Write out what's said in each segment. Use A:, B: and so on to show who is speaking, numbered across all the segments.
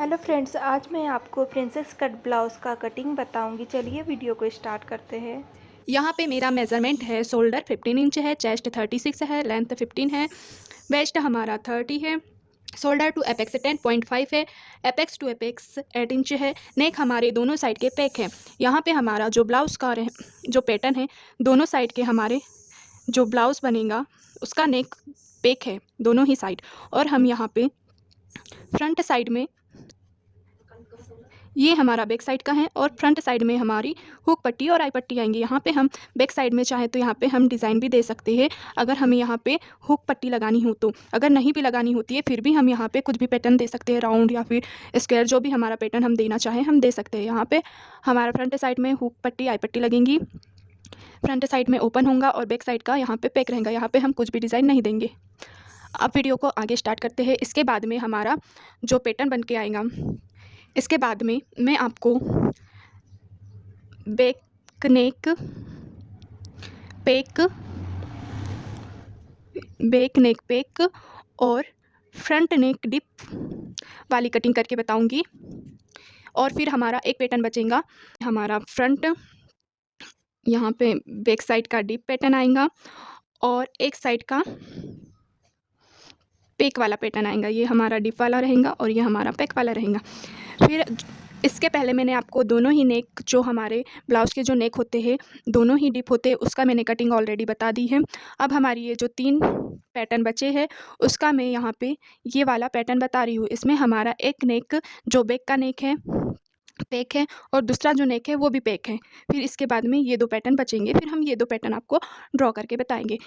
A: Hello friends, आज मैं आपको प्रिंसेस कट ब्लाउज़ का कटिंग बताऊंगी। चलिए वीडियो को स्टार्ट करते हैं।
B: यहाँ पे मेरा मेज़रमेंट है, शोल्डर 15 इंच है, चेस्ट 36 है, लेंथ 15 है, वेस्ट हमारा 30 है, शोल्डर टू एपेक्स 10.5 है, एपेक्स टू एपेक्स 8 इंच है, नेक हमारे दोनों साइड के पेक है। यहाँ पे हमारा जो ब्लाउज़ का जो पैटर्न है, दोनों साइड के हमारे जो ब्लाउज़ बनेगा उसका नेक पेक है दोनों ही साइड। और हम यहाँ पे फ्रंट साइड में ये हमारा बैक साइड का है और फ्रंट साइड में हमारी हुक पट्टी और आई पट्टी आएंगी। यहाँ पे हम बैक साइड में चाहे तो यहाँ पे हम डिज़ाइन भी दे सकते हैं अगर हमें यहाँ पे हुक पट्टी लगानी हो तो। अगर नहीं भी लगानी होती है फिर भी हम यहाँ पे कुछ भी पैटर्न दे सकते हैं, राउंड या फिर स्क्वायर, जो भी हमारा पैटर्न हम देना चाहें हम दे सकते हैं। यहाँ पे हमारा फ्रंट साइड में हुक पट्टी आई पट्टी लगेंगी, फ्रंट साइड में ओपन होगा और बैक साइड का यहाँ पे पैक रहेगा। यहाँ पे हम कुछ भी डिज़ाइन नहीं देंगे। अब वीडियो को आगे स्टार्ट करते हैं। इसके बाद में हमारा जो पैटर्न बन के आएगा, इसके बाद में मैं आपको back neck pack, back neck pack और फ्रंट नेक डिप वाली कटिंग करके बताऊंगी। और फिर हमारा एक पैटर्न बचेगा, हमारा फ्रंट यहाँ पे बैक साइड का डिप पैटर्न आएगा और एक साइड का पेक वाला पैटर्न आएगा। ये हमारा डिप वाला रहेगा और ये हमारा पेक वाला रहेगा। फिर इसके पहले मैंने आपको दोनों ही नेक, जो हमारे ब्लाउज़ के जो नेक होते हैं दोनों ही डिप होते हैं, उसका मैंने कटिंग ऑलरेडी बता दी है। अब हमारी ये जो 3 पैटर्न बचे हैं उसका मैं यहाँ पे ये वाला पैटर्न बता रही हूँ। इसमें हमारा एक नेक जो बैक का नेक है पेक है और दूसरा जो नेक है वो भी पेक है। फिर इसके बाद में ये 2 पैटर्न बचेंगे, फिर हम ये 2 पैटर्न आपको ड्रॉ करके बताएंगे।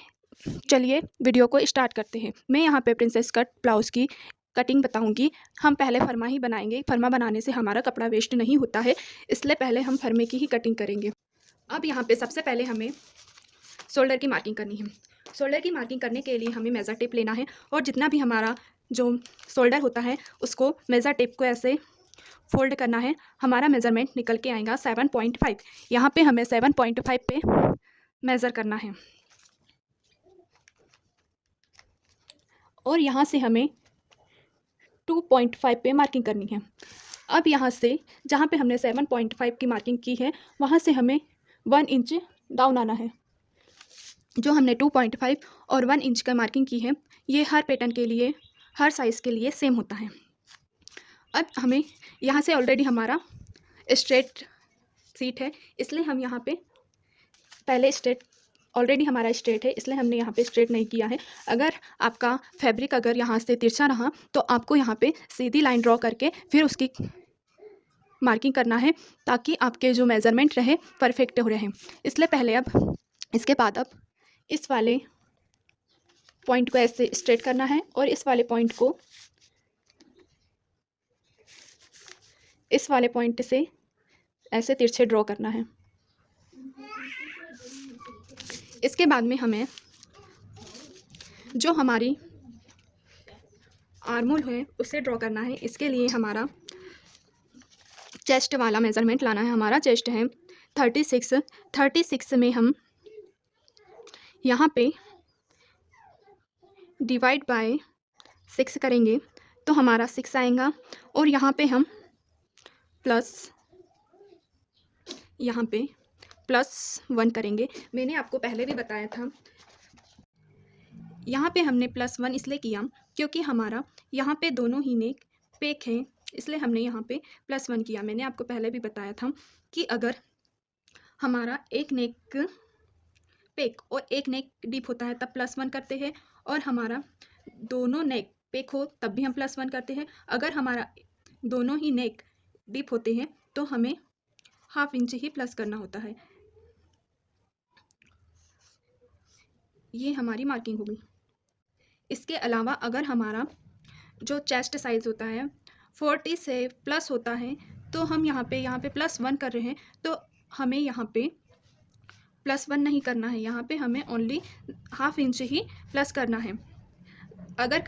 B: चलिए वीडियो को स्टार्ट करते हैं। मैं यहाँ पे प्रिंसेस कट ब्लाउज़ की कटिंग बताऊंगी। हम पहले फरमा ही बनाएंगे, फरमा बनाने से हमारा कपड़ा वेस्ट नहीं होता है, इसलिए पहले हम फरमे की ही कटिंग करेंगे। अब यहाँ पे सबसे पहले हमें शोल्डर की मार्किंग करनी है। शोल्डर की मार्किंग करने के लिए हमें मेज़र टेप लेना है और जितना भी हमारा जो शोल्डर होता है उसको मेज़र टेप को ऐसे फोल्ड करना है। हमारा मेज़रमेंट निकल के आएगा 7.5। यहाँ पे हमें 7.5 पे मेज़र करना है और यहाँ से हमें 2.5 पे मार्किंग करनी है। अब यहाँ से जहाँ पे हमने 7.5 की मार्किंग की है वहाँ से हमें 1 इंच डाउन आना है। जो हमने 2.5 और 1 इंच का मार्किंग की है ये हर पैटर्न के लिए, हर साइज़ के लिए सेम होता है। अब हमें यहाँ से ऑलरेडी हमारा स्ट्रेट सीट है, इसलिए हम यहाँ पे पहले स्ट्रेट, ऑलरेडी हमारा स्ट्रेट है इसलिए हमने यहाँ पे स्ट्रेट नहीं किया है। अगर आपका फैब्रिक अगर यहाँ से तिरछा रहा तो आपको यहाँ पे सीधी लाइन ड्रॉ करके फिर उसकी मार्किंग करना है ताकि आपके जो मेज़रमेंट रहे परफेक्ट हो रहे। इसलिए पहले अब इसके बाद अब इस वाले पॉइंट को ऐसे स्ट्रेट करना है और इस वाले पॉइंट को इस वाले पॉइंट से ऐसे तिरछे ड्रॉ करना है। इसके बाद में हमें जो हमारी आर्मोल है उसे ड्रॉ करना है। इसके लिए हमारा चेस्ट वाला मेज़रमेंट लाना है। हमारा चेस्ट है 36 में हम यहाँ पे डिवाइड बाय 6 करेंगे तो हमारा 6 आएगा और यहाँ पे हम यहाँ पे +1 करेंगे। मैंने आपको पहले भी बताया था, यहाँ पे हमने +1 इसलिए किया क्योंकि हमारा यहाँ पे दोनों ही नेक पेक हैं, इसलिए हमने यहाँ पे +1 किया। मैंने आपको पहले भी बताया था कि अगर हमारा एक नेक पेक और एक नेक डीप होता है तब +1 करते हैं और हमारा दोनों नेक पेक हो तब भी हम +1 करते हैं। अगर हमारा दोनों ही नेक डीप होते हैं तो हमें ½ इंच ही प्लस करना होता है। ये हमारी मार्किंग होगी। इसके अलावा अगर हमारा जो चेस्ट साइज़ होता है 40 से प्लस होता है तो हम यहाँ पे +1 कर रहे हैं तो हमें यहाँ पे +1 नहीं करना है, यहाँ पे हमें ओनली ½ इंच ही प्लस करना है। अगर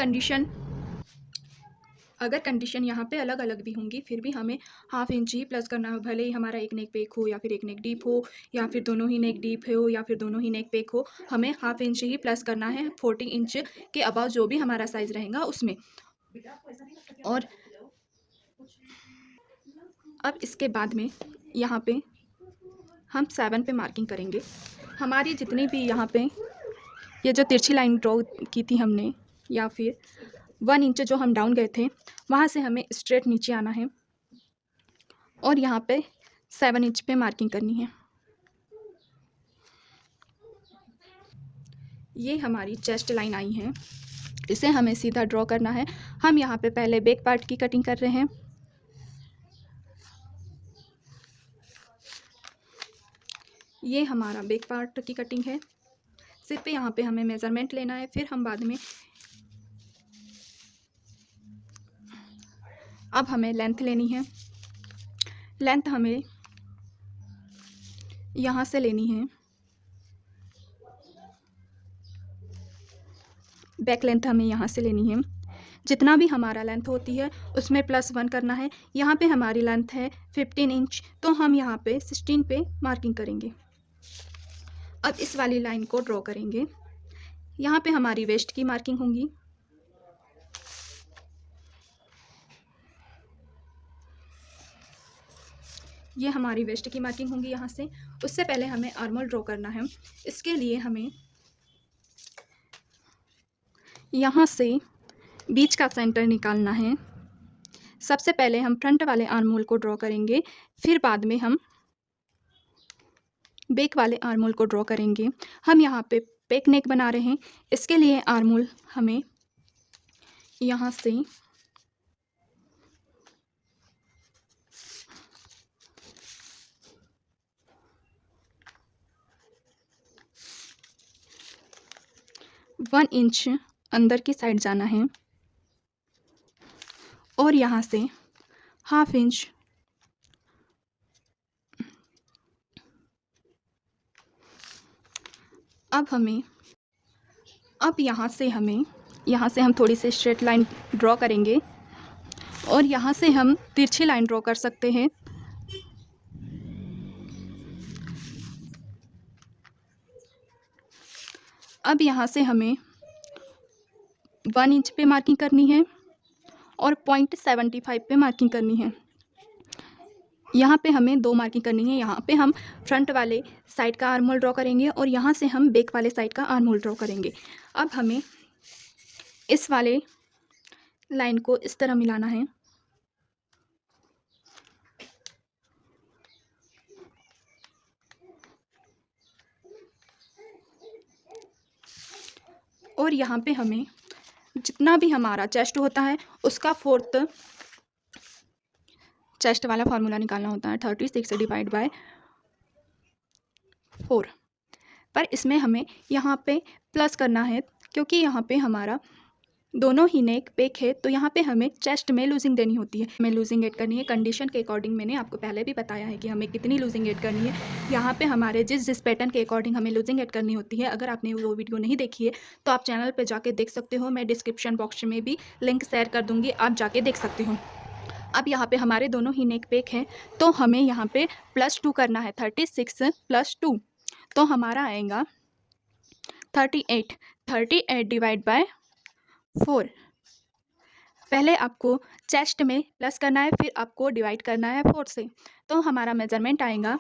B: कंडीशन यहाँ पे अलग अलग भी होंगी फिर भी हमें ½ इंच ही प्लस करना है, भले ही हमारा एक नेक पेक हो या फिर एक नेक डीप हो या फिर दोनों ही नेक डीप हो या फिर दोनों ही नेक पेक हो, हमें ½ इंच ही प्लस करना है 40 इंच के अबाव जो भी हमारा साइज़ रहेगा उसमें। और अब इसके बाद में यहाँ पे हम 7 पे मार्किंग करेंगे। हमारी जितनी भी यहाँ पे ये जो तिरछी लाइन ड्रॉ की थी हमने, या फिर 1 इंच जो हम डाउन गए थे, वहाँ से हमें स्ट्रेट नीचे आना है और यहाँ पे 7 इंच पे मार्किंग करनी है। ये हमारी चेस्ट लाइन आई है, इसे हमें सीधा ड्रॉ करना है। हम यहाँ पे पहले बैक पार्ट की कटिंग कर रहे हैं। ये हमारा बैक पार्ट की कटिंग है। सिर्फ पे यहाँ पे हमें मेज़रमेंट लेना है, फिर हम बाद में अब हमें लेंथ लेनी है। लेंथ हमें यहाँ से लेनी है, बैक लेंथ हमें यहाँ से लेनी है। जितना भी हमारा लेंथ होती है उसमें +1 करना है। यहाँ पे हमारी लेंथ है 15 इंच, तो हम यहाँ पे 16 पे मार्किंग करेंगे। अब इस वाली लाइन को ड्रॉ करेंगे। यहाँ पे हमारी वेस्ट की मार्किंग होगी। ये हमारी वेस्ट की मार्किंग होगी यहाँ से। उससे पहले हमें आर्म होल ड्रॉ करना है। इसके लिए हमें यहाँ से बीच का सेंटर निकालना है। सबसे पहले हम फ्रंट वाले आर्म होल को ड्रॉ करेंगे, फिर बाद में हम बैक वाले आर्म होल को ड्रॉ करेंगे। हम यहाँ पे बैक नेक बना रहे हैं, इसके लिए आर्म होल हमें यहाँ से वन इंच अंदर की साइड जाना है और यहाँ से ½ इंच अब यहाँ से हम थोड़ी सी स्ट्रेट लाइन ड्रॉ करेंगे और यहाँ से हम तिरछी लाइन ड्रॉ कर सकते हैं। अब यहाँ से हमें 1 इंच पे मार्किंग करनी है और 0.75 पे मार्किंग करनी है। यहाँ पे हमें 2 मार्किंग करनी है। यहाँ पे हम फ्रंट वाले साइड का आर्म होल ड्रॉ करेंगे और यहाँ से हम बैक वाले साइड का आर्म होल ड्रॉ करेंगे। अब हमें इस वाले लाइन को इस तरह मिलाना है और यहाँ पे हमें जितना भी हमारा चेस्ट होता है उसका 4th चेस्ट वाला फार्मूला निकालना होता है, 36 डिवाइड बाय 4। पर इसमें हमें यहाँ पे प्लस करना है, क्योंकि यहाँ पे हमारा दोनों ही नेक बैक है, तो यहाँ पे हमें चेस्ट में लूजिंग देनी होती है। हमें लूजिंग ऐड करनी है कंडीशन के अकॉर्डिंग। मैंने आपको पहले भी बताया है कि हमें कितनी लूजिंग ऐड करनी है। यहाँ पे हमारे जिस पैटर्न के अकॉर्डिंग हमें लूजिंग ऐड करनी होती है। अगर आपने वो वीडियो नहीं देखी है तो आप चैनल पर जाके देख सकते हो। मैं डिस्क्रिप्शन बॉक्स में भी लिंक शेयर कर दूँगी, आप जाके देख सकते हो। अब यहाँ पे हमारे दोनों ही नेक बैक हैं, तो हमें यहाँ पे +2 करना है। 36 + 2 तो हमारा आएगा 38 डिवाइड बाय 4। पहले आपको चेस्ट में प्लस करना है, फिर आपको डिवाइड करना है 4 से। तो हमारा मेजरमेंट आएगा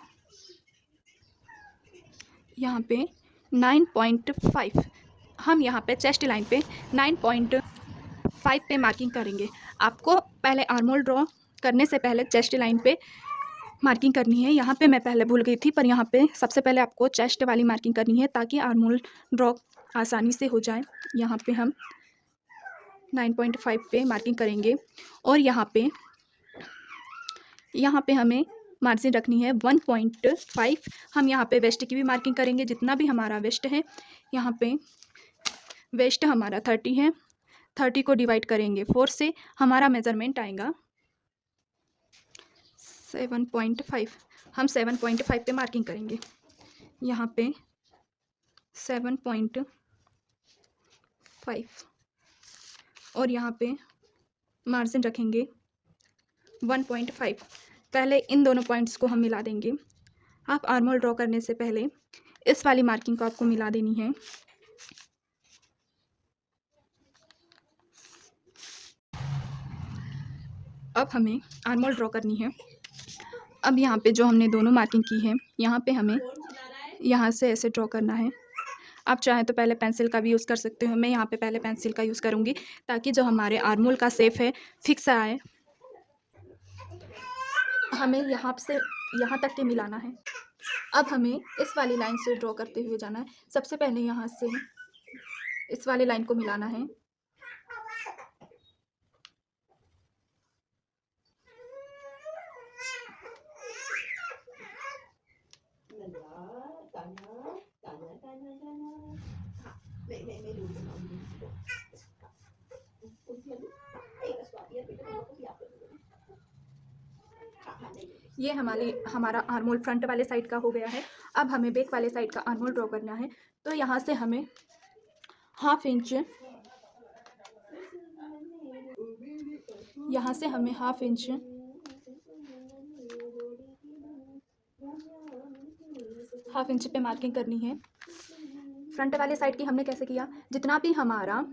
B: यहाँ पे 9.5। हम यहाँ पे चेस्ट लाइन पे 9.5 पे मार्किंग करेंगे। आपको पहले आर्म होल ड्रॉ करने से पहले चेस्ट लाइन पे मार्किंग करनी है। यहाँ पे मैं पहले भूल गई थी, पर यहाँ पे सबसे पहले आपको चेस्ट वाली मार्किंग करनी है ताकि आर्म होल ड्रॉ आसानी से हो जाए। यहाँ पे हम 9.5 पे मार्किंग करेंगे और यहाँ पे हमें मार्जिन रखनी है 1.5। हम यहाँ पे वेस्ट की भी मार्किंग करेंगे। जितना भी हमारा वेस्ट है, यहाँ पे वेस्ट हमारा 30 है, 30 को डिवाइड करेंगे 4 से, हमारा मेज़रमेंट आएगा 7.5। हम 7.5 पे मार्किंग करेंगे। यहाँ पे 7.5 और यहाँ पे मार्जिन रखेंगे 1.5। पहले इन दोनों पॉइंट्स को हम मिला देंगे। आप आर्म होल ड्रॉ करने से पहले इस वाली मार्किंग को आपको मिला देनी है। अब हमें आर्म होल ड्रॉ करनी है। अब यहाँ पे जो हमने दोनों मार्किंग की है, यहाँ पे हमें यहाँ से ऐसे ड्रॉ करना है। आप चाहें तो पहले पेंसिल का भी यूज़ कर सकते हो। मैं यहाँ पे पहले पेंसिल का यूज़ करूँगी ताकि जो हमारे आर्मोल का शेप है फिक्स आए। हमें यहाँ से यहाँ तक के मिलाना है। अब हमें इस वाली लाइन से ड्रॉ करते हुए जाना है। सबसे पहले यहाँ से इस वाली लाइन को मिलाना है। ये हमारा आर्मोल फ्रंट वाले साइड का हो गया है। अब हमें बैक वाले साइड का आर्मोल ड्रॉ करना है। तो यहाँ से हमें हाफ इंच, यहाँ से हमें हाफ इंच पे मार्किंग करनी है। फ्रंट वाले साइड की हमने कैसे किया, जितना भी हमारा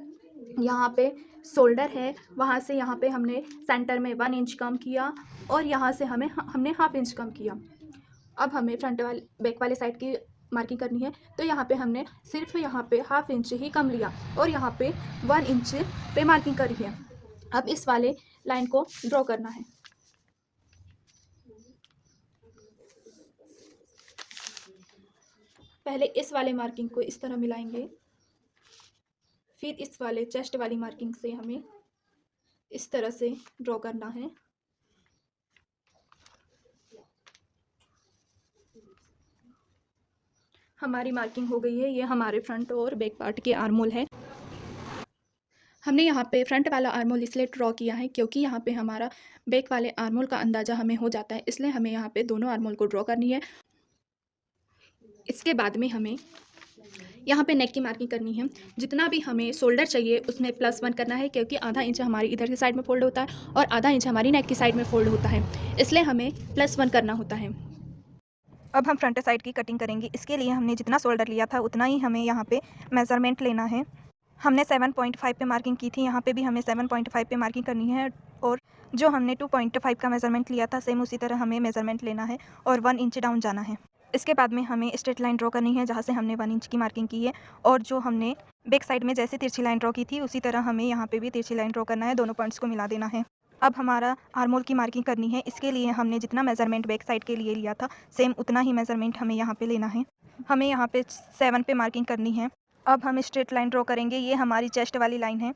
B: यहाँ पे शोल्डर है वहाँ से यहाँ पे हमने सेंटर में 1 इंच कम किया और यहाँ से हमने हाफ इंच कम किया। अब हमें बैक वाले साइड की मार्किंग करनी है। तो यहाँ पे हमने सिर्फ यहाँ पे हाफ इंच ही कम लिया और यहाँ पे 1 इंच पे मार्किंग करी है। अब इस वाले लाइन को ड्रॉ करना है। पहले इस वाले मार्किंग को इस तरह मिलाएंगे, फिर इस वाले चेस्ट वाली मार्किंग से हमें इस तरह से ड्रॉ करना है। हमारी मार्किंग हो गई है। ये हमारे फ्रंट और बैक पार्ट के आर्मोल है। हमने यहाँ पे फ्रंट वाला आर्मोल इसलिए ड्रॉ किया है क्योंकि यहाँ पे हमारा बैक वाले आर्मोल का अंदाज़ा हमें हो जाता है, इसलिए हमें यहाँ पे दोनों आर्मोल को ड्रॉ करनी है। इसके बाद में हमें यहाँ पे नेक की मार्किंग करनी है। जितना भी हमें शोल्डर चाहिए उसमें +1 करना है क्योंकि आधा इंच हमारी इधर की साइड में फोल्ड होता है और आधा इंच हमारी नेक की साइड में फोल्ड होता है, इसलिए हमें +1 करना होता है।
A: अब हम फ्रंट साइड की कटिंग करेंगे। इसके लिए हमने जितना शोल्डर लिया था उतना ही हमें यहाँ पे मेज़रमेंट लेना है। हमने 7.5 पे मार्किंग की थी, यहाँ पे भी हमें 7.5 पे मार्किंग करनी है और जो हमने 2.5 का मेज़रमेंट लिया था सेम उसी तरह हमें मेज़रमेंट लेना है और 1 इंच डाउन जाना है। इसके बाद में हमें स्ट्रेट लाइन ड्रॉ करनी है जहाँ से हमने 1 इंच की मार्किंग की है और जो हमने बैक साइड में जैसे तिरछी लाइन ड्रॉ की थी उसी तरह हमें यहाँ पे भी तिरछी लाइन ड्रॉ करना है। दोनों पॉइंट्स को मिला देना है। अब हमारा आर्मोल की मार्किंग करनी है। इसके लिए हमने जितना मेज़रमेंट बैक साइड के लिए लिया था सेम उतना ही मेज़रमेंट हमें यहाँ पे लेना है। हमें यहाँ पे 7 पे मार्किंग करनी है। अब हम स्ट्रेट लाइन ड्रॉ करेंगे। ये हमारी चेस्ट वाली लाइन है।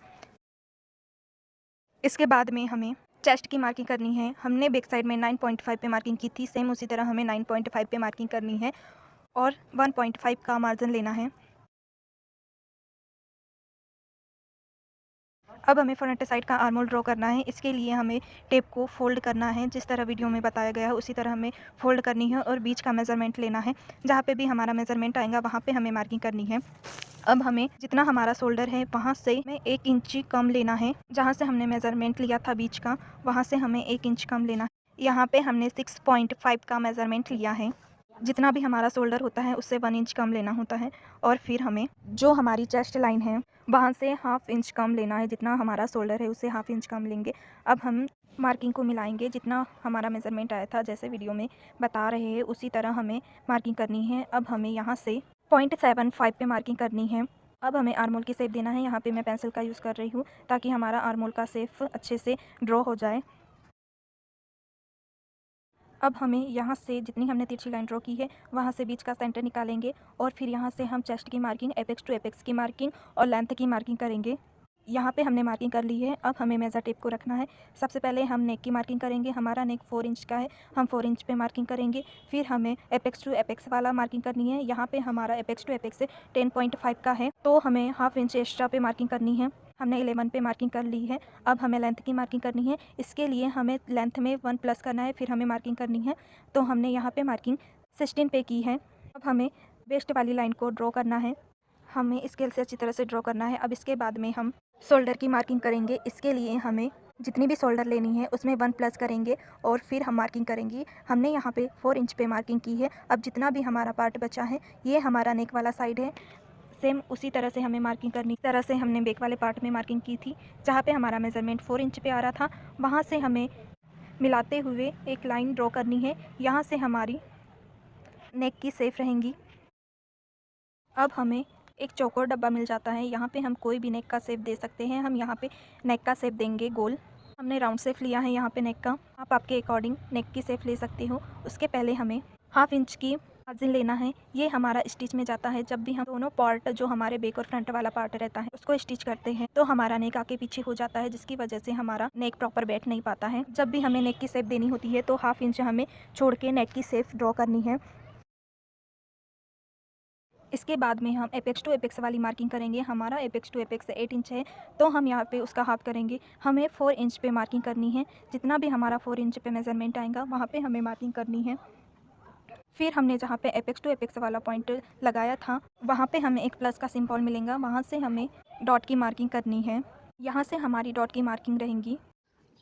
A: इसके बाद में हमें चेस्ट की मार्किंग करनी है। हमने बैक साइड में 9.5 पे मार्किंग की थी, सेम उसी तरह हमें 9.5 पे मार्किंग करनी है और 1.5 का मार्जिन लेना है। अब हमें फ्रंट साइड का आर्मोल ड्रॉ करना है। इसके लिए हमें टेप को फोल्ड करना है, जिस तरह वीडियो में बताया गया है उसी तरह हमें फोल्ड करनी है और बीच का मेज़रमेंट लेना है। जहाँ पे भी हमारा मेज़रमेंट आएगा वहाँ पे हमें मार्किंग करनी है। अब हमें जितना हमारा शोल्डर है वहाँ से हमें 1 इंच कम लेना है। जहाँ से हमने मेज़रमेंट लिया था बीच का वहाँ से हमें 1 इंच कम लेना है। यहाँ पे हमने 6.5 का मेज़रमेंट लिया है। जितना भी हमारा शोल्डर होता है उससे 1 इंच कम लेना होता है और फिर हमें जो हमारी चेस्ट लाइन है वहाँ से हाफ इंच कम लेना है। जितना हमारा शोल्डर है उससे हाफ इंच कम लेंगे। अब हम मार्किंग को मिलाएंगे। जितना हमारा मेज़रमेंट आया था जैसे वीडियो में बता रहे हैं उसी तरह हमें मार्किंग करनी है। अब हमें यहाँ से 0.75 पे मार्किंग करनी है। अब हमें आर्मोल की शेप देना है। यहाँ पे मैं पेंसिल का यूज़ कर रही हूँ ताकि हमारा आर्मोल का शेप अच्छे से ड्रॉ हो जाए। अब हमें यहाँ से जितनी हमने तिरछी लाइन ड्रॉ की है वहाँ से बीच का सेंटर निकालेंगे और फिर यहाँ से हम चेस्ट की मार्किंग, एपेक्स टू एपेक्स की मार्किंग और लेंथ की मार्किंग करेंगे। यहाँ पे हमने मार्किंग कर ली है। अब हमें मेज़र टेप को रखना है। सबसे पहले हम नेक की मार्किंग करेंगे। हमारा नेक 4 इंच का है, हम 4 इंच पे मार्किंग करेंगे। फिर हमें एपेक्स टू एपेक्स वाला मार्किंग करनी है। यहाँ पे हमारा एपेक्स टू एपेक्स 10.5 का है तो हमें हाफ इंच एक्स्ट्रा पे मार्किंग करनी है। हमने 11 पे मार्किंग कर ली है। अब हमें लेंथ की मार्किंग करनी है। इसके लिए हमें लेंथ में 1 प्लस करना है, फिर हमें मार्किंग करनी है। तो हमने यहाँ पे मार्किंग 16 पे की है। अब हमें वेस्ट वाली लाइन को ड्रॉ करना है। हमें स्केल से अच्छी तरह से ड्रॉ करना है। अब इसके बाद में हम शोल्डर की मार्किंग करेंगे। इसके लिए हमें जितनी भी शोल्डर लेनी है उसमें 1 प्लस करेंगे और फिर हम मार्किंग करेंगे। हमने यहाँ पे 4 इंच पे मार्किंग की है। अब जितना भी हमारा पार्ट बचा है ये हमारा नेक वाला साइड है, सेम उसी तरह से हमें मार्किंग करनी। इस तरह से हमने बैक वाले पार्ट में मार्किंग की थी। जहाँ पे हमारा मेज़रमेंट 4 इंच पे आ रहा था वहाँ से हमें मिलाते हुए एक लाइन ड्रॉ करनी है। यहाँ से हमारी नेक की शेप रहेंगी। अब हमें एक चौकोर डब्बा मिल जाता है, यहाँ पे हम कोई भी नेक का शेप दे सकते हैं। हम यहाँ पे नेक का शेप देंगे गोल। हमने राउंड शेप लिया है यहाँ पे नेक का, आप आपके अकॉर्डिंग नेक की शेप ले सकते हो। उसके पहले हमें 1/2 इंच की मार्जिन लेना है। ये हमारा स्टिच में जाता है। जब भी हम दोनों पार्ट, जो हमारे बैक और फ्रंट वाला पार्ट रहता है, उसको स्टिच करते हैं तो हमारा नेक आगे पीछे हो जाता है, जिसकी वजह से हमारा नेक प्रॉपर बैठ नहीं पाता है। जब भी हमें नेक की शेप देनी होती है तो 1/2 इंच हमें छोड़ के नेक की शेप ड्रॉ करनी है। इसके बाद में हम एपेक्स टू एपेक्स वाली मार्किंग करेंगे। हमारा एपेक्स टू एपेक्स 8 इंच है, तो हम यहाँ पे उसका हाफ करेंगे। हमें 4 इंच पे मार्किंग करनी है। जितना भी हमारा 4 इंच पे मेज़रमेंट आएगा वहाँ पे हमें मार्किंग करनी है। फिर हमने जहाँ पे एपेक्स टू एपेक्स वाला पॉइंट लगाया था, वहाँ पे हमें एक प्लस का सिंबल मिलेगा। वहाँ से हमें डॉट की मार्किंग करनी है। यहाँ से हमारी डॉट की मार्किंग रहेंगी।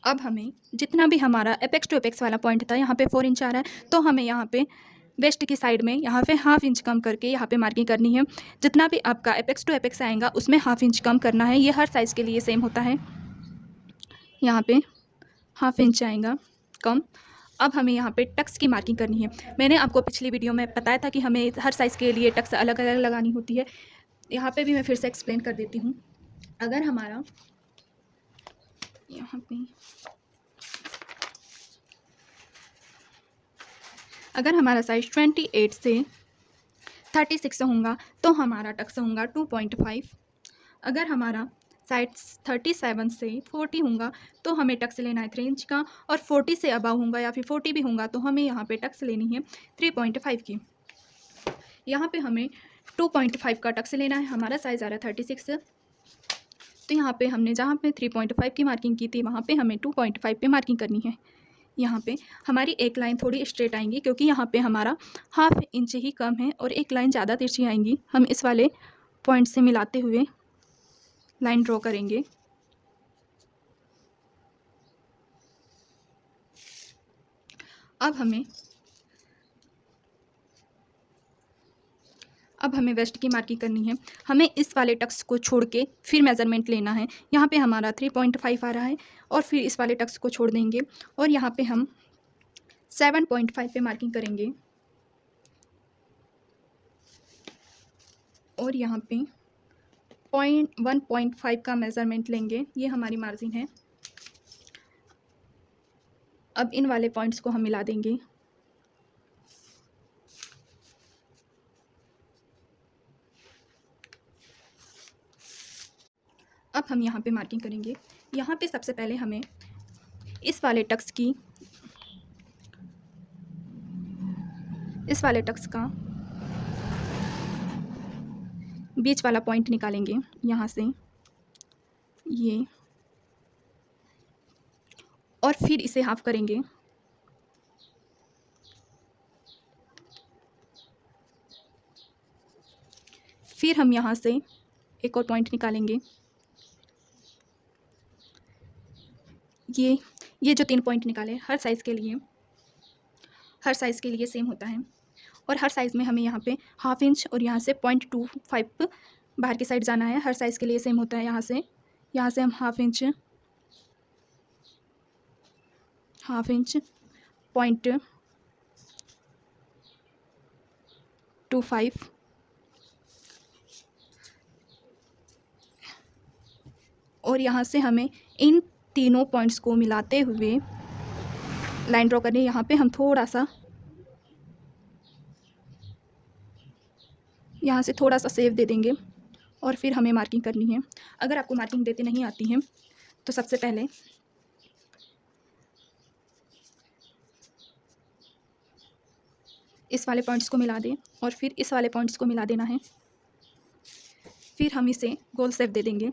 B: अब हमें जितना भी हमारा एपेक्स टू एपेक्स वाला पॉइंट था, यहाँ पे 4 इंच आ रहा है, तो हमें यहाँ पे वेस्ट की साइड में यहाँ पे 1/2 इंच कम करके यहाँ पे मार्किंग करनी है। जितना भी आपका एपेक्स टू एपेक्स आएगा उसमें 1/2 इंच कम करना है। ये हर साइज़ के लिए सेम होता है। यहाँ पे 1/2 इंच आएगा कम। अब हमें यहाँ पे टक्स की मार्किंग करनी है। मैंने आपको पिछली वीडियो में बताया था कि हमें हर साइज़ के लिए टक्स अलग अलग लगानी होती है। यहाँ पे भी मैं फिर से एक्सप्लेन कर देती हूँ। अगर हमारा यहाँ पे अगर हमारा साइज़ 28 से 36 होगा तो हमारा टक्स होगा 2.5। अगर हमारा साइज 37 से 40 होगा तो हमें टक्स लेना है 3 इंच का, और 40 से अबव होगा या फिर 40 भी होगा तो हमें यहाँ पे टक्स लेनी है 3.5 की। यहाँ पे हमें 2.5 का टक्स लेना है। हमारा साइज़ आ रहा है 36, तो यहाँ पे हमने जहाँ पे 3.5 की मार्किंग की थी वहाँ पे हमें 2.5 पे मार्किंग करनी है। यहाँ पे हमारी एक लाइन थोड़ी स्ट्रेट आएंगी क्योंकि यहाँ पे हमारा 1/2 इंच ही कम है, और एक लाइन ज़्यादा तिरछी आएंगी। हम इस वाले पॉइंट से मिलाते हुए लाइन ड्रॉ करेंगे। अब हमें वेस्ट की मार्किंग करनी है। हमें इस वाले टक्स को छोड़ के फिर मेज़रमेंट लेना है। यहाँ पे हमारा 3.5 आ रहा है, और फिर इस वाले टक्स को छोड़ देंगे और यहाँ पे हम 7.5 पे मार्किंग करेंगे, और यहाँ पे 1.5 का मेज़रमेंट लेंगे। ये हमारी मार्जिन है। अब इन वाले पॉइंट्स को हम मिला देंगे। अब हम यहाँ पे मार्किंग करेंगे। यहाँ पे सबसे पहले हमें इस वाले टक्स का बीच वाला पॉइंट निकालेंगे। यहाँ से ये, और फिर इसे हाफ करेंगे। फिर हम यहाँ से एक और पॉइंट निकालेंगे। ये जो 3 पॉइंट निकाले हर साइज़ के लिए सेम होता है, और हर साइज़ में हमें यहाँ पे 1/2 इंच और यहाँ से 0.25 बाहर की साइड जाना है। हर साइज़ के लिए सेम होता है। यहाँ से हम 1/2 इंच 0.25, और यहाँ से हमें इन तीनों पॉइंट्स को मिलाते हुए लाइन ड्रॉ करनी है। यहाँ पे हम थोड़ा सा सेव दे देंगे, और फिर हमें मार्किंग करनी है। अगर आपको मार्किंग देते नहीं आती है तो सबसे पहले इस वाले पॉइंट्स को मिला दें, और फिर इस वाले पॉइंट्स को मिला देना है। फिर हम इसे गोल शेप दे देंगे।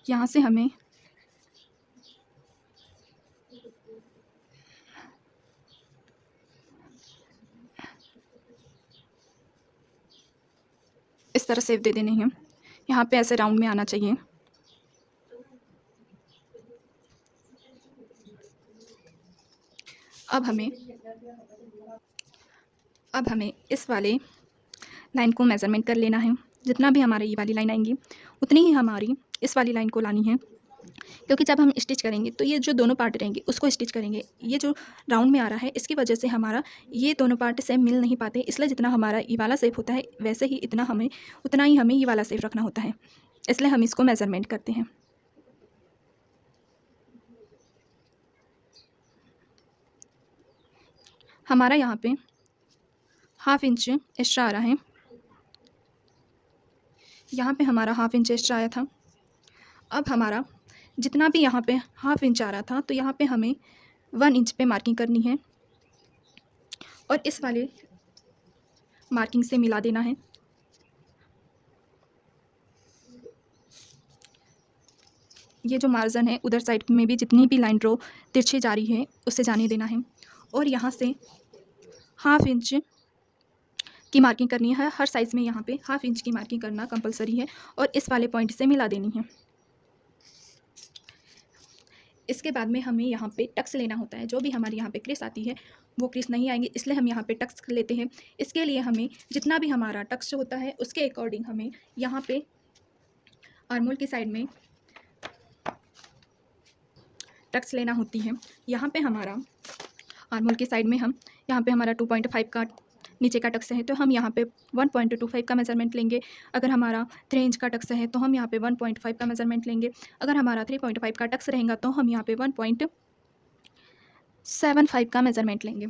B: यहाँ से हमें इस तरह शेप दे देने हैं। यहाँ पे ऐसे राउंड में आना चाहिए। अब हमें इस वाले लाइन को मेज़रमेंट कर लेना है। जितना भी हमारी ये वाली लाइन आएंगी उतनी ही हमारी इस वाली लाइन को लानी है।
A: क्योंकि जब हम स्टिच करेंगे तो ये जो दोनों पार्ट रहेंगे उसको स्टिच करेंगे। ये जो राउंड में आ रहा है इसकी वजह से हमारा ये दोनों पार्ट सेम मिल नहीं पाते, इसलिए जितना हमारा ये वाला शेप होता है वैसे ही उतना ही हमें ये वाला शेप रखना होता है, इसलिए हम इसको मेज़रमेंट करते हैं। हमारा यहाँ पे 1/2 इंच एक्स्ट्रा आ रहा है, यहाँ पे हमारा 1/2 इंच एक्स्ट्रा आया था। अब हमारा जितना भी यहाँ पे 1/2 इंच आ रहा था तो यहाँ पे हमें 1 इंच पे मार्किंग करनी है और इस वाले मार्किंग से मिला देना है। ये जो मार्जिन है उधर साइड में भी जितनी भी लाइन ड्रॉ तिरछी जा रही है उससे जाने देना है और यहाँ से 1/2 इंच की मार्किंग करनी है। हर साइज़ में यहाँ पे 1/2 इंच की मार्किंग करना कंपलसरी है और इस वाले पॉइंट से मिला देनी है। इसके बाद में हमें यहाँ पे टक्स लेना होता है। जो भी हमारी यहाँ पे क्रीज आती है वो क्रीज नहीं आएंगे, इसलिए हम यहाँ पे टक्स लेते हैं। इसके लिए हमें जितना भी हमारा टक्स होता है उसके अकॉर्डिंग हमें यहाँ पे आर्महोल की साइड में टक्स लेना होती है। यहाँ पे हमारा आर्महोल की साइड में हम यहाँ पे हमारा 2.5 का नीचे का टक्स है तो हम यहाँ पे 1.25 का मेज़रमेंट लेंगे। अगर हमारा 3 इंच का टक्स है तो हम यहाँ पे 1.5 का मेज़रमेंट लेंगे। अगर हमारा 3.5 का टक्स रहेगा तो हम यहाँ पे 1.75 का मेज़रमेंट लेंगे।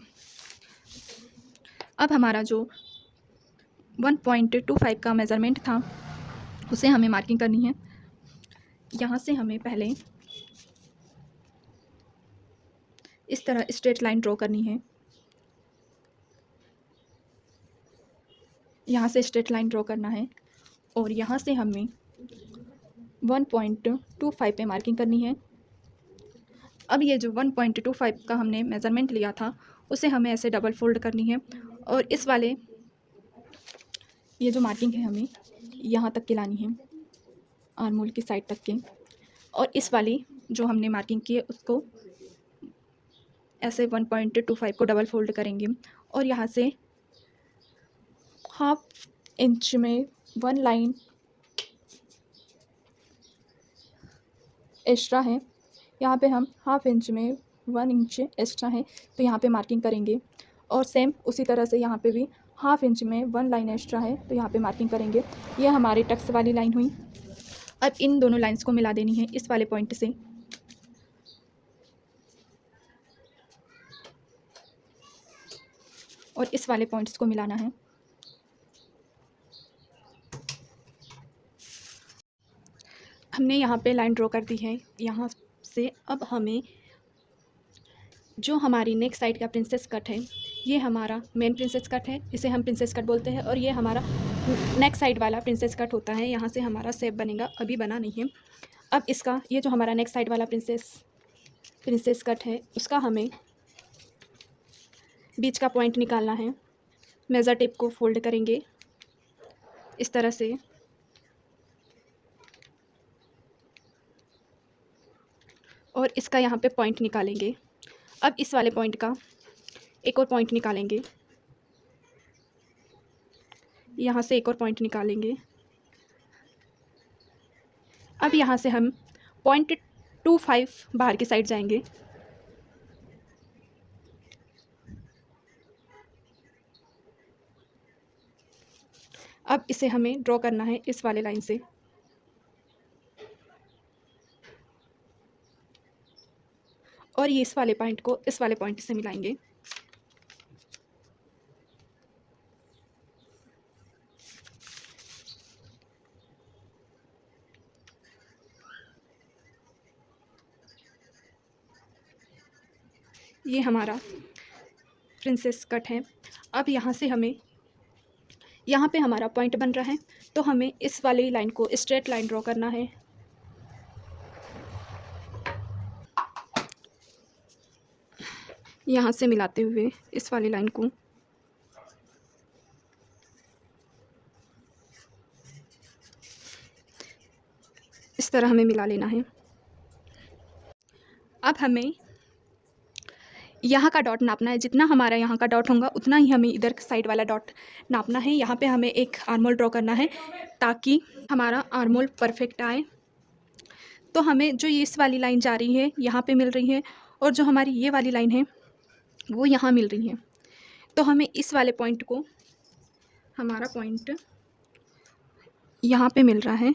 A: अब हमारा जो 1.25 का मेज़रमेंट था उसे हमें मार्किंग करनी है। यहाँ से हमें पहले इस तरह स्ट्रेट लाइन ड्रॉ करनी है। यहाँ से स्ट्रेट लाइन ड्रॉ करना है और यहाँ से हमें 1.25 पे मार्किंग करनी है। अब ये जो 1.25 का हमने मेज़रमेंट लिया था उसे हमें ऐसे डबल फोल्ड करनी है और इस वाले ये जो मार्किंग है हमें यहाँ तक की लानी है, आर्महोल की साइड तक के, और इस वाली जो हमने मार्किंग की है उसको ऐसे 1.25 को डबल फोल्ड करेंगे और यहाँ से 1/2 इंच में 1 लाइन एक्स्ट्रा है। यहाँ पे हम 1/2 इंच में 1 इंच एक्स्ट्रा है तो यहाँ पे मार्किंग करेंगे और सेम उसी तरह से यहाँ पे भी 1/2 इंच में 1 लाइन एक्स्ट्रा है तो यहाँ पे मार्किंग करेंगे। ये हमारी टक्स वाली लाइन हुई। अब इन दोनों लाइंस को मिला देनी है इस वाले पॉइंट से। और इस वाले पॉइंट्स को मिलाना है। हमने यहाँ पे लाइन ड्रॉ कर दी है यहाँ से। अब हमें जो हमारी नेक साइड का प्रिंसेस कट है, ये हमारा मेन प्रिंसेस कट है, इसे हम प्रिंसेस कट बोलते हैं, और ये हमारा नेक साइड वाला प्रिंसेस कट होता है। यहाँ से हमारा शेप बनेगा, अभी बना नहीं है। अब इसका ये जो हमारा नेक साइड वाला प्रिंसेस कट है उसका हमें बीच का पॉइंट निकालना है। मेज़र टेप को फोल्ड करेंगे इस तरह से और इसका यहाँ पे पॉइंट निकालेंगे। अब इस वाले पॉइंट का एक और पॉइंट निकालेंगे, यहाँ से एक और पॉइंट निकालेंगे। अब यहाँ से हम 0.25 बाहर की साइड जाएंगे। अब इसे हमें ड्रॉ करना है इस वाले लाइन से। और ये इस वाले पॉइंट को इस वाले पॉइंट से मिलाएंगे। ये हमारा प्रिंसेस कट है। अब यहाँ से हमें यहाँ पे हमारा पॉइंट बन रहा है तो हमें इस वाली लाइन को स्ट्रेट लाइन ड्रॉ करना है। यहाँ से मिलाते हुए इस वाली लाइन को इस तरह हमें मिला लेना है। अब हमें यहाँ का डॉट नापना है। जितना हमारा यहाँ का डॉट होगा उतना ही हमें इधर साइड वाला डॉट नापना है। यहाँ पे हमें एक आर्महोल ड्रॉ करना है ताकि हमारा आर्महोल परफेक्ट आए।
B: तो हमें जो ये इस वाली लाइन जा रही है यहाँ पे मिल रही है, और जो हमारी ये वाली लाइन है वो यहाँ मिल रही है। तो हमें इस वाले पॉइंट को, हमारा पॉइंट यहाँ पे मिल रहा है,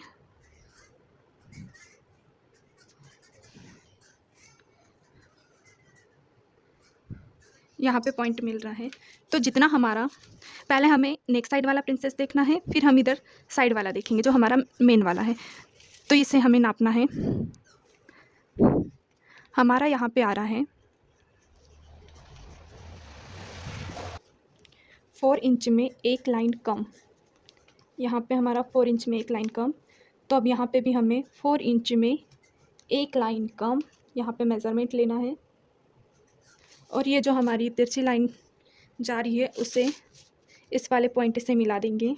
B: यहाँ पे पॉइंट मिल रहा है। तो जितना हमारा, पहले हमें नेक साइड वाला प्रिंसेस देखना है, फिर हम इधर साइड वाला देखेंगे जो हमारा मेन वाला है। तो इसे हमें नापना है। हमारा यहाँ पे आ रहा है 4 इंच में एक लाइन कम। यहाँ पे हमारा 4 इंच में एक लाइन कम। तो अब यहाँ पे भी हमें 4 इंच में एक लाइन कम यहाँ पे मेज़रमेंट लेना है, और ये जो हमारी तिरछी लाइन जा रही है उसे इस वाले पॉइंट से मिला देंगे।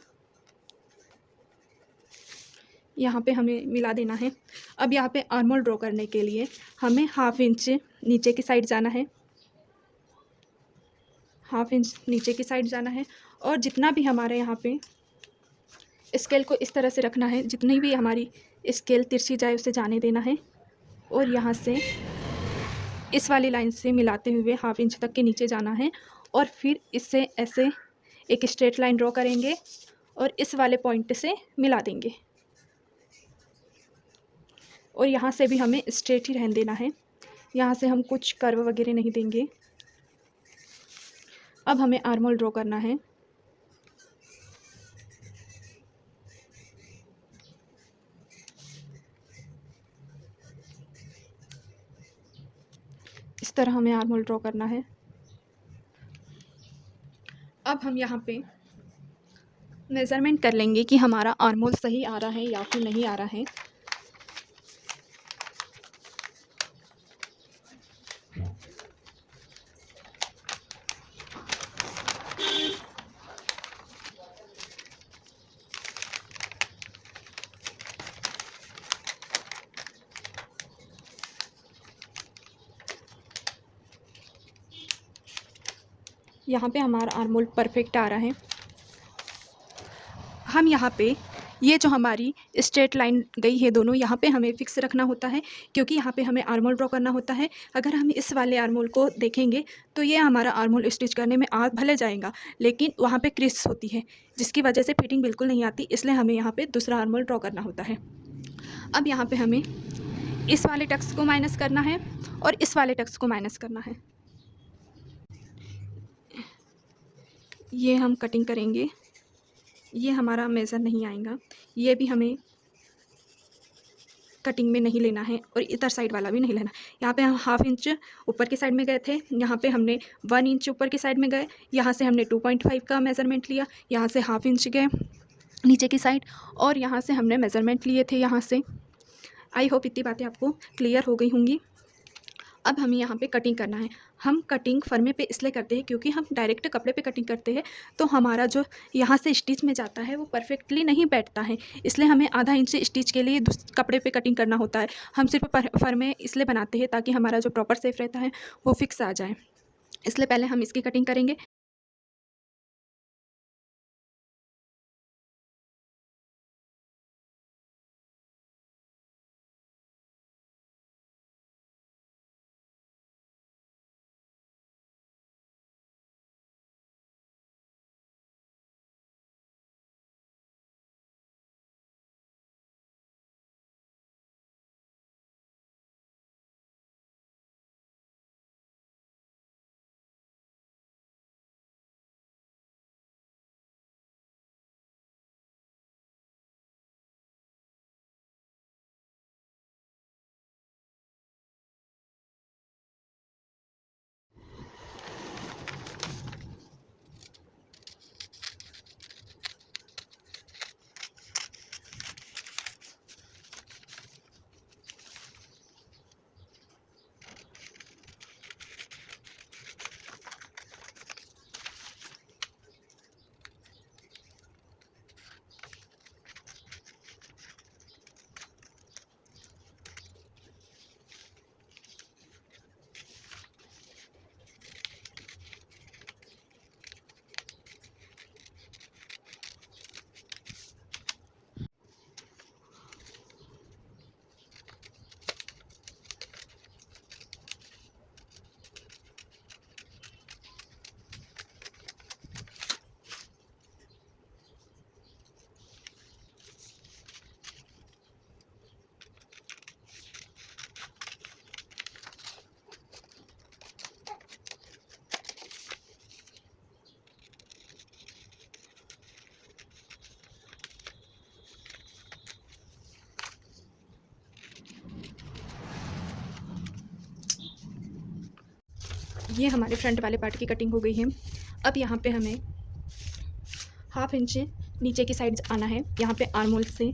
B: यहाँ पे हमें मिला देना है। अब यहाँ पे आर्मोल ड्रॉ करने के लिए हमें 1/2 इंच नीचे की साइड जाना है, 1/2 इंच नीचे की साइड जाना है। और जितना भी हमारे यहाँ पे स्केल को इस तरह से रखना है, जितनी भी हमारी स्केल तिरछी जाए उसे जाने देना है, और यहाँ से इस वाली लाइन से मिलाते हुए 1/2 इंच तक के नीचे जाना है, और फिर इससे ऐसे एक स्ट्रेट लाइन ड्रॉ करेंगे और इस वाले पॉइंट से मिला देंगे, और यहाँ से भी हमें स्ट्रेट ही रहने देना है। यहाँ से हम कुछ कर्व वगैरह नहीं देंगे। अब हमें आर्मोल ड्रॉ करना है। इस तरह हमें आर्मोल ड्रॉ करना है। अब हम यहाँ पे मेज़रमेंट कर लेंगे कि हमारा आर्मोल सही आ रहा है या फिर नहीं आ रहा है। यहाँ पे हमारा आर्मोल परफेक्ट आ रहा है। हम यहाँ पे ये जो हमारी स्ट्रेट लाइन गई है दोनों, यहाँ पे हमें फिक्स रखना होता है, क्योंकि यहाँ पे हमें आर्मोल ड्रॉ करना होता है। अगर हम इस वाले आर्मोल को देखेंगे तो ये हमारा आर्मोल स्टिच करने में आ भले जाएगा, लेकिन वहाँ पे क्रिस होती है जिसकी वजह से फिटिंग बिल्कुल नहीं आती, इसलिए हमें यहाँ पे दूसरा आर्मोल ड्रॉ करना होता है। अब यहाँ पे हमें इस वाले टक्स को माइनस करना है और इस वाले टक्स को माइनस करना है। ये हम कटिंग करेंगे, ये हमारा मेज़र नहीं आएगा, ये भी हमें कटिंग में नहीं लेना है, और इधर साइड वाला भी नहीं लेना। यहाँ पे हम 1/2 इंच ऊपर की साइड में गए थे, यहाँ पे हमने 1 इंच ऊपर की साइड में गए, यहाँ से हमने 2.5 का मेज़रमेंट लिया, यहाँ से 1/2 इंच गए नीचे की साइड, और यहाँ से हमने मेज़रमेंट लिए थे यहाँ से। आई होप इतनी बातें आपको क्लियर हो गई होंगी। अब हमें यहाँ पे कटिंग करना है। हम कटिंग फर्मे पे इसलिए करते हैं क्योंकि हम डायरेक्ट कपड़े पे कटिंग करते हैं तो हमारा जो यहाँ से स्टिच में जाता है वो परफेक्टली नहीं बैठता है, इसलिए हमें आधा इंच स्टिच के लिए कपड़े पे कटिंग करना होता है। हम सिर्फ फर्मे इसलिए बनाते हैं ताकि हमारा जो प्रॉपर शेप रहता है वो फिक्स आ जाए, इसलिए पहले हम इसकी कटिंग करेंगे। ये हमारे फ्रंट वाले पार्ट की कटिंग हो गई है। अब यहाँ पे हमें 1/2 इंच नीचे की साइड आना है। यहाँ पे आर्म होल से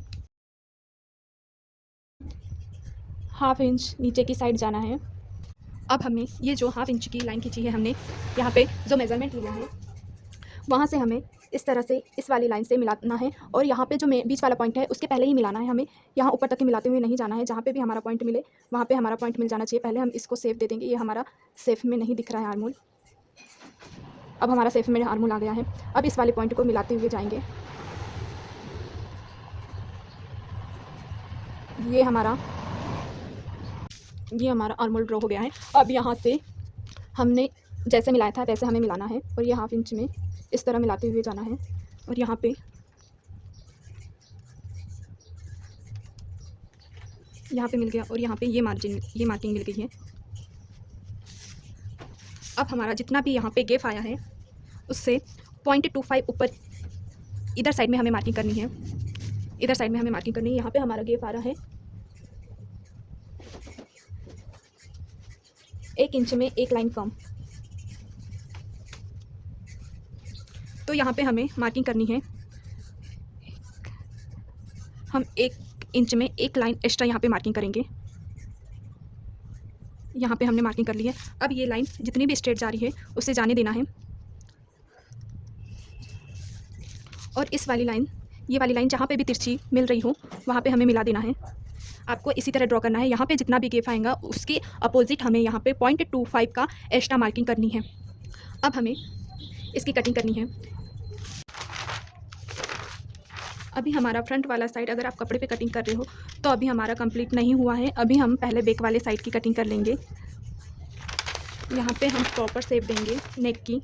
B: 1/2 इंच नीचे की साइड जाना है। अब हमें ये जो 1/2 इंच की लाइन खींची है हमने, यहाँ पे जो मेज़रमेंट लिया है वहाँ से हमें इस तरह से इस वाली लाइन से मिलाना है, और यहाँ पे जो बीच वाला पॉइंट है उसके पहले ही मिलाना है हमें। यहाँ ऊपर तक के मिलाते हुए नहीं जाना है। जहाँ पे भी हमारा पॉइंट मिले वहाँ पे हमारा पॉइंट मिल जाना चाहिए। पहले हम इसको सेफ दे देंगे। ये हमारा सेफ में नहीं दिख रहा है आर्म होल। अब हमारा सेफ में आर्म होल आ गया है। अब इस वाले पॉइंट को मिलाते हुए जाएंगे। ये हमारा आर्म होल ड्रॉ हो गया है। अब यहाँ से हमने जैसे मिलाया था वैसे हमें मिलाना है, और ये 1/2 इंच में इस तरह मिलाते हुए जाना है। और यहाँ पे मिल गया, और यहाँ पे ये मार्किंग मिल गई है। अब हमारा जितना भी यहाँ पे गैप आया है उससे 0.25 ऊपर इधर साइड में हमें मार्किंग करनी है। यहाँ पे हमारा गैप आ रहा है 1 इंच में 1 लाइन कम। तो यहाँ पे हमें मार्किंग करनी है। हम 1 इंच में 1 लाइन एक्स्ट्रा यहाँ पे मार्किंग करेंगे। यहाँ पे हमने मार्किंग कर ली है। अब ये लाइन जितनी भी स्ट्रेट जा रही है उससे जाने देना है, और इस वाली लाइन, ये वाली लाइन जहाँ पे भी तिरछी मिल रही हो वहाँ पे हमें मिला देना है। आपको इसी तरह ड्रॉ करना है। यहाँ पे जितना भी गैप आएगा उसके अपोजिट हमें यहाँ पे 0.25 का एक्स्ट्रा मार्किंग करनी है। अब हमें इसकी कटिंग करनी है। अभी हमारा फ्रंट वाला साइड अगर आप कपड़े पे कटिंग कर रहे हो तो अभी हमारा कंप्लीट नहीं हुआ है। अभी हम पहले बैक वाले साइड की कटिंग कर लेंगे। यहाँ पे हम प्रॉपर शेप देंगे नेक की।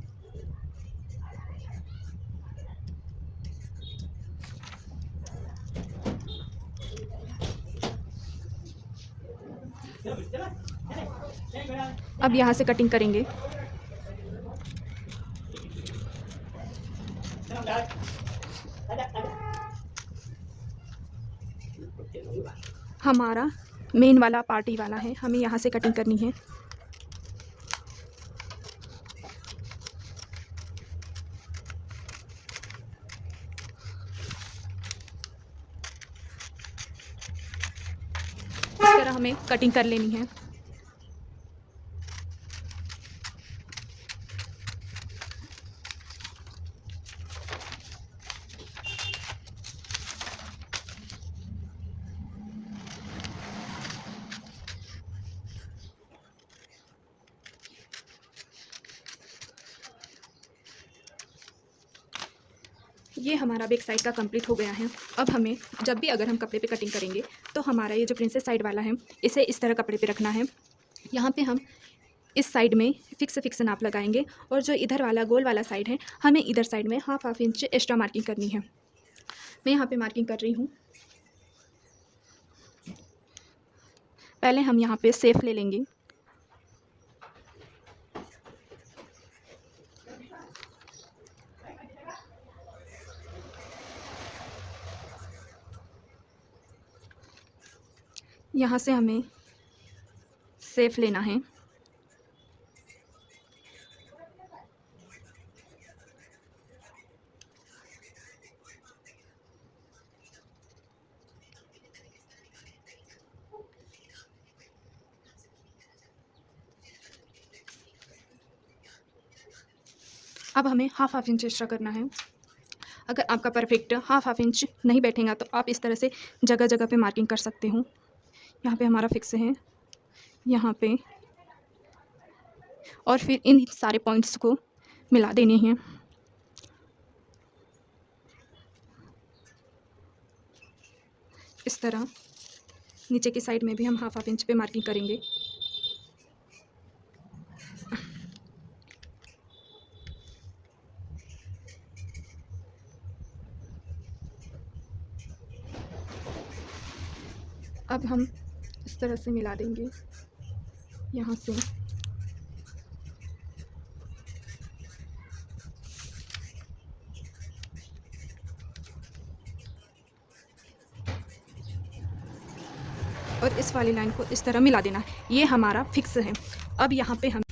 B: अब यहाँ से कटिंग करेंगे। हमारा मेन वाला पार्टी वाला है, हमें यहाँ से कटिंग करनी है। इस तरह हमें कटिंग कर लेनी है। ये हमारा बैक साइड का कंप्लीट हो गया है। अब हमें जब भी अगर हम कपड़े पे कटिंग करेंगे तो हमारा ये जो प्रिंसेस साइड वाला है इसे इस तरह कपड़े पे रखना है। यहाँ पे हम इस साइड में फिक्स नाप लगाएंगे, और जो इधर वाला गोल वाला साइड है हमें इधर साइड में 1/2 इंच एक्स्ट्रा मार्किंग करनी है। मैं यहाँ पे मार्किंग कर रही हूँ। पहले हम यहाँ पे सेफ ले लेंगे। यहाँ से हमें सेफ लेना है। अब हमें 1/2 इंच एक्स्ट्रा करना है। अगर आपका परफेक्ट 1/2 इंच नहीं बैठेगा तो आप इस तरह से जगह जगह पे मार्किंग कर सकते हो। यहाँ पे हमारा फिक्स है, यहाँ पे, और फिर इन सारे पॉइंट्स को मिला देने हैं। इस तरह नीचे की साइड में भी हम 1/2 इंच पे मार्किंग करेंगे। अब हम इस तरह से मिला देंगे यहाँ से। और इस वाली लाइन को इस तरह मिला देना। ये हमारा फिक्स है। अब यहाँ पे हम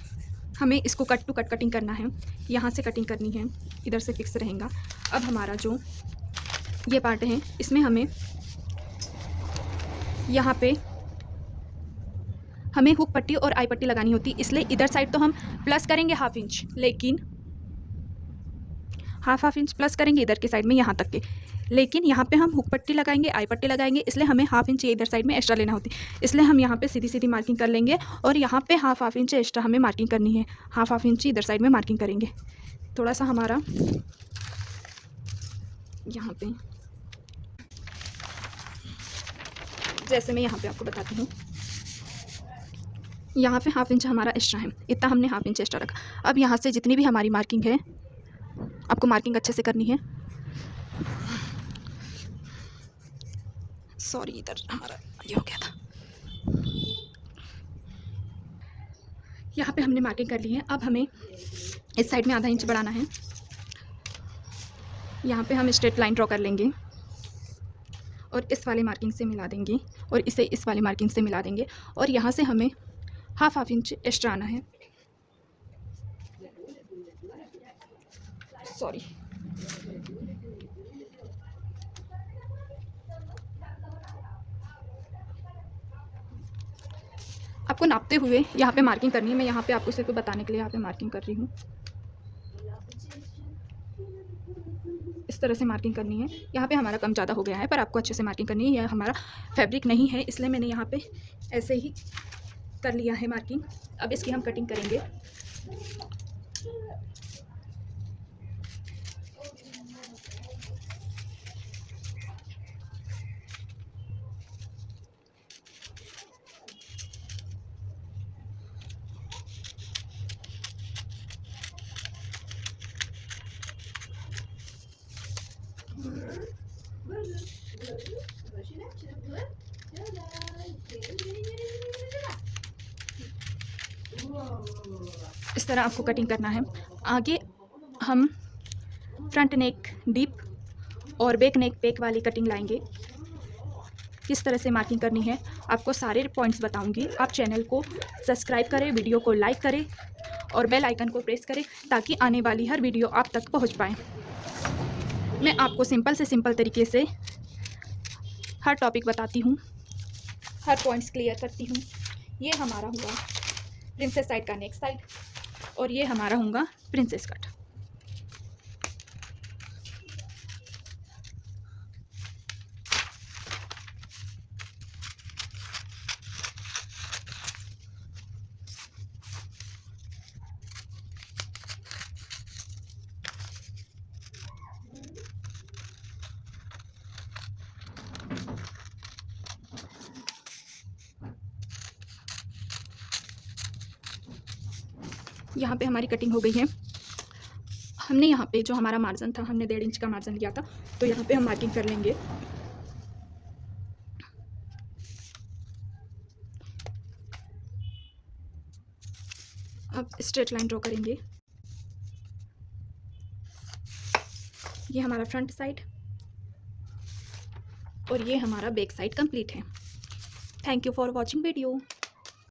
B: हमें इसको कट टू कट कटिंग करना है, यहाँ से कटिंग करनी है, इधर से फिक्स रहेगा। अब हमारा जो ये पार्ट है इसमें हमें यहाँ पे हमें हुक पट्टी और आई पट्टी लगानी होती, इसलिए इधर साइड तो हम प्लस करेंगे 1/2 इंच, लेकिन 1/2 इंच प्लस करेंगे इधर के साइड में यहाँ तक के, लेकिन यहाँ पे हम हुक पट्टी लगाएंगे, आई पट्टी लगाएंगे, इसलिए हमें 1/2 इंच इधर साइड में एक्स्ट्रा लेना होती है। इसलिए हम यहाँ पे सीधी सीधी मार्किंग कर लेंगे और यहाँ पे 1/2 इंच एक्स्ट्रा हमें मार्किंग करनी है, 1/2 इंच इधर साइड में मार्किंग करेंगे। थोड़ा सा हमारा यहाँ पे, जैसे मैं यहाँ पे आपको बताती हूँ, यहाँ पे 1/2 इंच हमारा एक्स्ट्रा है, इतना हमने 1/2 इंच एक्स्ट्रा रखा। अब यहाँ से जितनी भी हमारी मार्किंग है, आपको मार्किंग अच्छे से करनी है। सॉरी, इधर हमारा ये हो गया था। यहाँ पे हमने मार्किंग कर ली है। अब हमें इस साइड में 1/2 इंच बढ़ाना है। यहाँ पे हम स्ट्रेट लाइन ड्रॉ कर लेंगे और इस वाले मार्किंग से मिला देंगे और इसे इस वाले मार्किंग से मिला देंगे और यहाँ से हमें 1/2 इंच एक्स्ट्रा आना है। सॉरी, आपको नापते हुए यहाँ पे मार्किंग करनी है। मैं यहाँ पे आपको सिर्फ बताने के लिए यहाँ पे मार्किंग कर रही हूँ। इस तरह से मार्किंग करनी है। यहाँ पे हमारा कम ज़्यादा हो गया है, पर आपको अच्छे से मार्किंग करनी है। यह हमारा फैब्रिक नहीं है, इसलिए मैंने यहाँ पे ऐसे ही कर लिया है मार्किंग। अब इसकी हम कटिंग करेंगे। इस तरह आपको कटिंग करना है। आगे हम फ्रंट नेक डीप और बैक नेक बैक वाली कटिंग लाएंगे। किस तरह से मार्किंग करनी है आपको सारे पॉइंट्स बताऊंगी। आप चैनल को सब्सक्राइब करें, वीडियो को लाइक करें और बेल आइकन को प्रेस करें ताकि आने वाली हर वीडियो आप तक पहुंच पाए। मैं आपको सिंपल से सिंपल तरीके से हर टॉपिक बताती हूँ, हर पॉइंट्स क्लियर करती हूँ। ये हमारा हुआ प्रिंसेस साइड का नेक साइड और ये हमारा होगा प्रिंसेस कट। यहाँ पे हमारी कटिंग हो गई है। हमने यहाँ पे जो हमारा मार्जिन था, हमने 1.5 इंच का मार्जिन लिया था, तो यहाँ पे हम मार्किंग कर लेंगे। अब स्ट्रेट लाइन ड्रॉ करेंगे। ये हमारा फ्रंट साइड और ये हमारा बैक साइड कंप्लीट है। Thank you for watching video.